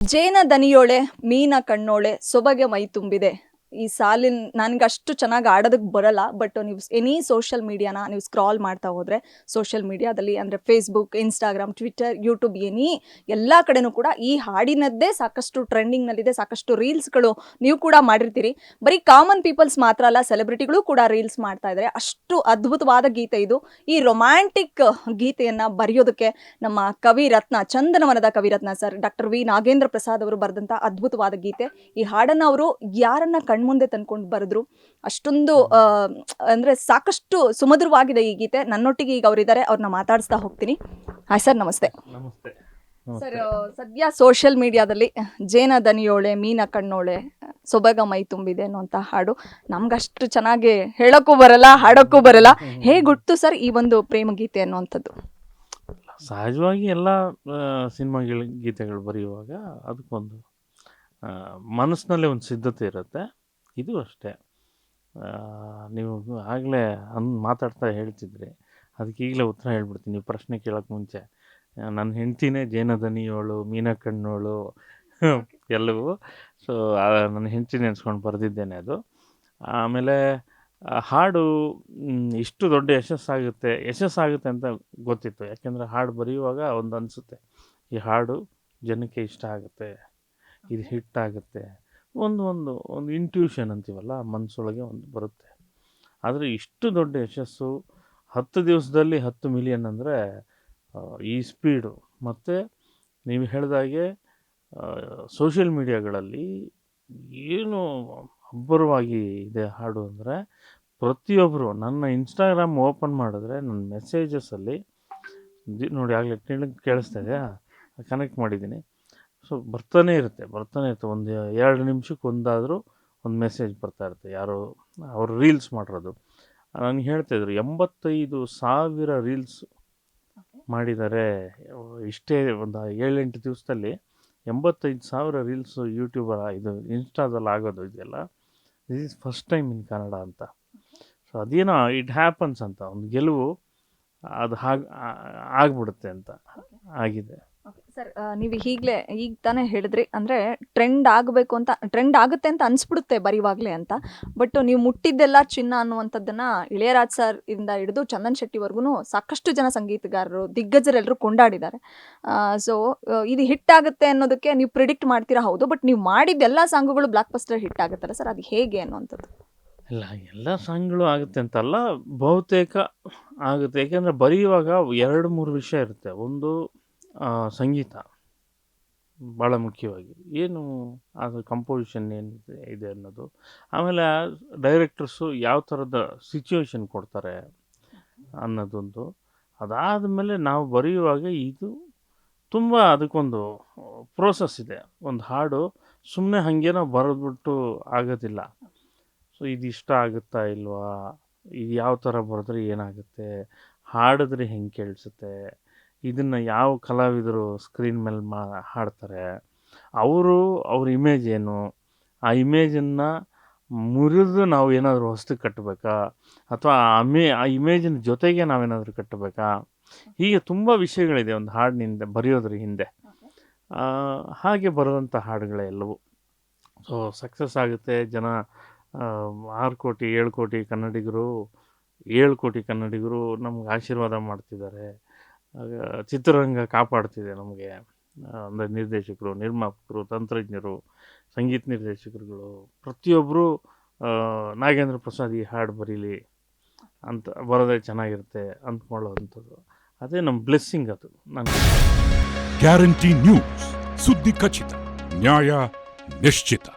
ಜೇನ ದನಿಯೋಳೆ ಮೀನ ಕಣ್ಣೋಳೆ ಸೊಬಗೆ ಮೈ ತುಂಬಿದೆ. ಈ ಸಾಲಿನ ನನಗೆ ಅಷ್ಟು ಚೆನ್ನಾಗಿ ಆಡೋದಕ್ಕೆ ಬರಲ್ಲ. ಬಟ್ ನೀವು ಎನಿ ಸೋಷಿಯಲ್ ಮೀಡಿಯಾನ ನೀವು ಸ್ಕ್ರಾಲ್ ಮಾಡ್ತಾ ಹೋದರೆ ಸೋಷಿಯಲ್ ಮೀಡಿಯಾದಲ್ಲಿ ಅಂದರೆ ಫೇಸ್ಬುಕ್, ಇನ್ಸ್ಟಾಗ್ರಾಮ್, ಟ್ವಿಟರ್, ಯೂಟ್ಯೂಬ್ ಎಲ್ಲ ಕಡೆನೂ ಕೂಡ ಈ ಹಾಡಿನದ್ದೇ ಸಾಕಷ್ಟು ಟ್ರೆಂಡಿಂಗ್ನಲ್ಲಿದೆ. ಸಾಕಷ್ಟು ರೀಲ್ಸ್ಗಳು ನೀವು ಕೂಡ ಮಾಡಿರ್ತೀರಿ. ಬರೀ ಕಾಮನ್ ಪೀಪಲ್ಸ್ ಮಾತ್ರ ಅಲ್ಲ, ಸೆಲೆಬ್ರಿಟಿಗಳು ಕೂಡ ರೀಲ್ಸ್ ಮಾಡ್ತಾ ಇದ್ದಾರೆ. ಅಷ್ಟು ಅದ್ಭುತವಾದ ಗೀತೆ ಇದು. ಈ ರೊಮ್ಯಾಂಟಿಕ್ ಗೀತೆಯನ್ನು ಬರೆಯೋದಕ್ಕೆ ನಮ್ಮ ಕವಿರತ್ನ, ಚಂದನವನದ ಕವಿರತ್ನ sir doctor V Nagendra Prasad ಅವರು ಬರೆದಂಥ ಅದ್ಭುತವಾದ ಗೀತೆ. ಈ ಹಾಡನ್ನು ಅವರು ಯಾರನ್ನ ಕಣ್ಮುಂದೆ ತಂದ್ಕೊಂಡು ಬರೆದ್ರು. ಅಷ್ಟೊಂದು ಅಂದರೆ ಸಾಕಷ್ಟು ಸುಮಧುರವಾಗಿದೆ ಈ ಗೀತೆ. ನನ್ನೊಟ್ಟಿಗೆ ಈಗ ಅವರಿದ್ದಾರೆ, ಅವ್ರನ್ನ ಮಾತಾಡಿಸ್ತಾ ಹೋಗ್ತೀನಿ. ಹಾಯ್ ಸರ್, ನಮಸ್ತೆ. ನಮಸ್ತೆ ಸರ್, ಸದ್ಯ ಸೋಷಿಯಲ್ ಮೀಡಿಯಾದಲ್ಲಿ ಜೇನ ದನಿಯೋಳೆ ಮೀನ ಕಣ್ಣೋಳೆ ಸೊಬಗ ಮೈ ತುಂಬಿದೆ ಅನ್ನುವಂಥ ಹಾಡು ನಮ್ಗಷ್ಟು ಚೆನ್ನಾಗಿ ಹೇಳೋಕ್ಕೂ ಬರಲ್ಲ, ಹಾಡೋಕ್ಕೂ ಬರಲ್ಲ. ಹೇಗುಟ್ಟು ಸರ್ ಈ ಒಂದು ಪ್ರೇಮ ಗೀತೆ ಅನ್ನುವಂಥದ್ದು? ಸಹಜವಾಗಿ ಎಲ್ಲ ಸಿನಿಮಾಗಳ ಗೀತೆಗಳು ಬರೆಯುವಾಗ ಅದಕ್ಕೊಂದು ಮನಸ್ಸಿನಲ್ಲೇ ಒಂದು ಸಿದ್ಧತೆ ಇರುತ್ತೆ. ಇದು ಅಷ್ಟೇ. ನೀವು ಆಗಲೇ ಮಾತಾಡ್ತಾ ಹೇಳ್ತಿದ್ರಿ, ಅದಕ್ಕೆ ಈಗಲೇ ಉತ್ತರ ಹೇಳ್ಬಿಡ್ತೀನಿ. ನೀವು ಪ್ರಶ್ನೆ ಕೇಳೋಕ್ಕೆ ಮುಂಚೆ ನನ್ನ ಹೆಂಡ್ತಿನೇ ಜೇನ ದನಿಯೋಳು ಮೀನ ಕಣ್ಣೋಳು ಎಲ್ಲವೂ. ಸೊ ನನ್ನ ಹೆಂಡ್ತಿ ನೆನೆಸ್ಕೊಂಡು ಬರೆದಿದ್ದೇನೆ ಅದು. ಆಮೇಲೆ ಹಾಡು ಇಷ್ಟು ದೊಡ್ಡ ಯಶಸ್ಸಾಗುತ್ತೆ ಅಂತ ಗೊತ್ತಿತ್ತು. ಯಾಕೆಂದರೆ ಹಾಡು ಬರೆಯುವಾಗ ಒಂದು ಅನಿಸುತ್ತೆ, ಈ ಹಾಡು ಜನಕ್ಕೆ ಇಷ್ಟ ಆಗುತ್ತೆ, ಇದು ಹಿಟ್ಟಾಗುತ್ತೆ, ಒಂದು ಇಂಟ್ಯೂಷನ್ ಅಂತೀವಲ್ಲ, ಮನಸ್ಸೊಳಗೆ ಒಂದು ಬರುತ್ತೆ. ಆದರೆ ಇಷ್ಟು ದೊಡ್ಡ ಯಶಸ್ಸು 10 ದಿವಸದಲ್ಲಿ 10 ಮಿಲಿಯನ್ ಅಂದರೆ ಈ ಸ್ಪೀಡು. ಮತ್ತು ನೀವು ಹೇಳಿದಾಗೆ ಸೋಷಿಯಲ್ ಮೀಡಿಯಾಗಳಲ್ಲಿ ಏನು ಅಬ್ಬರವಾಗಿ ಇದೆ ಹಾಡು ಅಂದರೆ, ಪ್ರತಿಯೊಬ್ಬರು ನನ್ನ ಇನ್ಸ್ಟಾಗ್ರಾಮ್ ಓಪನ್ ಮಾಡಿದ್ರೆ ನನ್ನ ಮೆಸೇಜಸಲ್ಲಿ ನೋಡಿ, ಆಗಲೇ ಕೇಳಿಸ್ತಾ ಇದೆಯಾ, ಕನೆಕ್ಟ್ ಮಾಡಿದ್ದೀನಿ. ಸೊ ಬರ್ತಾನೆ ಇರುತ್ತೆ. ಒಂದು 2 ನಿಮಿಷಕ್ಕೆ ಒಂದಾದರೂ ಒಂದು ಮೆಸೇಜ್ ಬರ್ತಾ ಇರುತ್ತೆ. ಯಾರೋ ಅವರು ರೀಲ್ಸ್ ಮಾಡಿರೋದು ನನಗೆ ಹೇಳ್ತಾಯಿದ್ರು, 85,000 ರೀಲ್ಸ್ ಮಾಡಿದ್ದಾರೆ. ಇಷ್ಟೇ ಒಂದು 7-8 ದಿವಸದಲ್ಲಿ 85,000 ರೀಲ್ಸ್ ಯೂಟ್ಯೂಬರ್ ಇದು ಇನ್ಸ್ಟಾದಲ್ಲಿ ಆಗೋದು ಇದೆಯಲ್ಲ, this is first time in Kannada ಅಂತ. ಸೊ ಅದೇನೋ ಇಟ್ ಹ್ಯಾಪನ್ಸ್ ಅಂತ, ಒಂದು ಗೆಲುವು ಅದು ಆಗ್ಬಿಡುತ್ತೆ ಅಂತ ಆಗಿದೆ. ಸರ್, ನೀವು ಈಗ ತಾನೇ ಹೇಳಿದ್ರಿ, ಅಂದರೆ ಟ್ರೆಂಡ್ ಆಗುತ್ತೆ ಅಂತ ಅನಿಸ್ಬಿಡುತ್ತೆ ಬರೀವಾಗಲೇ ಅಂತ. ಬಟ್ ನೀವು ಮುಟ್ಟಿದ್ದೆಲ್ಲ ಚಿನ್ನ ಅನ್ನುವಂಥದ್ದನ್ನು ಇಳೆಯರಾಜ್ ಸರ್ ಇಂದ ಹಿಡಿದು ಚಂದನ್ ಶೆಟ್ಟಿವರೆಗೂ ಸಾಕಷ್ಟು ಜನ ಸಂಗೀತಗಾರರು, ದಿಗ್ಗಜರೆಲ್ಲರೂ ಕೊಂಡಾಡಿದ್ದಾರೆ. ಸೊ ಇದು ಹಿಟ್ ಆಗುತ್ತೆ ಅನ್ನೋದಕ್ಕೆ ನೀವು ಪ್ರಿಡಿಕ್ಟ್ ಮಾಡ್ತೀರಾ, ಹೌದು. ಬಟ್ ನೀವು ಮಾಡಿದ್ದೆಲ್ಲ ಸಾಂಗುಗಳು ಬ್ಲಾಕ್ ಬಸ್ಟರ್ ಹಿಟ್ ಆಗುತ್ತಲ್ಲ ಸರ್, ಅದು ಹೇಗೆ ಅನ್ನುವಂಥದ್ದು? ಇಲ್ಲ, ಎಲ್ಲ ಸಾಂಗ್ಗಳು ಆಗುತ್ತೆ ಅಂತಲ್ಲ, ಬಹುತೇಕ ಆಗುತ್ತೆ. ಏಕೆಂದರೆ ಬರೆಯುವಾಗ 2-3 ವಿಷಯ ಇರುತ್ತೆ. ಒಂದು ಸಂಗೀತ ಭಾಳ ಮುಖ್ಯವಾಗಿ, ಏನು ಅದು ಕಂಪೋಸಿಷನ್ ಏನಿದೆ ಅನ್ನೋದು. ಆಮೇಲೆ ಡೈರೆಕ್ಟರ್ಸು ಯಾವ ಥರದ ಸಿಚುವೇಶನ್ ಕೊಡ್ತಾರೆ ಅನ್ನೋದೊಂದು. ಅದಾದಮೇಲೆ ನಾವು ಬರೆಯುವಾಗ ಇದು ತುಂಬ ಅದಕ್ಕೊಂದು ಪ್ರೋಸೆಸ್ ಇದೆ. ಒಂದು ಹಾಡು ಸುಮ್ಮನೆ ಹಾಗೇನೋ ಬರೆದ್ಬಿಟ್ಟು ಆಗೋದಿಲ್ಲ. ಸೊ ಇದು ಇಷ್ಟ ಆಗುತ್ತಾ ಇಲ್ವಾ, ಇದು ಯಾವ ಥರ ಬರೆದ್ರೆ ಏನಾಗುತ್ತೆ, ಹಾಡಿದ್ರೆ ಹೆಂಗೆ ಕೇಳಿಸುತ್ತೆ, ಇದನ್ನು ಯಾವ ಕಲಾವಿದರು ಸ್ಕ್ರೀನ್ ಮೇಲೆ ಹಾಡ್ತಾರೆ, ಅವ್ರ ಇಮೇಜ್ ಏನು, ಆ ಇಮೇಜನ್ನು ಮುರಿದು ನಾವು ಏನಾದರೂ ಹೊಸ್ತು ಕಟ್ಟಬೇಕಾ, ಅಥವಾ ಆ ಇಮೇಜಿನ ಜೊತೆಗೆ ನಾವೇನಾದರೂ ಕಟ್ಟಬೇಕಾ, ಹೀಗೆ ತುಂಬ ವಿಷಯಗಳಿದೆ ಒಂದು ಹಾಡಿನಿಂದ ಬರೆಯೋದ್ರ ಹಿಂದೆ. ಹಾಗೆ ಬರೆದಂಥ ಹಾಡುಗಳೇ ಎಲ್ಲವೂ. ಸೊ ಸಕ್ಸಸ್ ಆಗುತ್ತೆ. ಜನ 6 ಕೋಟಿ 7 ಕೋಟಿ ಕನ್ನಡಿಗರು 7 ಕೋಟಿ ಕನ್ನಡಿಗರು ನಮ್ಗೆ ಆಶೀರ್ವಾದ ಮಾಡ್ತಿದ್ದಾರೆ. ಚಿತ್ರರಂಗ ಕಾಪಾಡ್ತಿದೆ ನಮಗೆ. ಅಂದರೆ ನಿರ್ದೇಶಕರು, ನಿರ್ಮಾಪಕರು, ತಂತ್ರಜ್ಞರು, ಸಂಗೀತ ನಿರ್ದೇಶಕರುಗಳು ಪ್ರತಿಯೊಬ್ಬರು ನಾಗೇಂದ್ರ ಪ್ರಸಾದ್ ಈ ಹಾಡು ಬರೀಲಿ ಅಂತ ಬರೋದೇ ಚೆನ್ನಾಗಿರುತ್ತೆ ಅಂದ್ಕೊಳ್ಳೋವಂಥದ್ದು. ಅದೇ ನಮ್ಮ ಬ್ಲೆಸ್ಸಿಂಗ್. ಅದು ನನಗೆ ಗ್ಯಾರಂಟಿ ನ್ಯೂಸ್, ಸುದ್ದಿ ಖಚಿತ, ನ್ಯಾಯ ನಿಶ್ಚಿತ.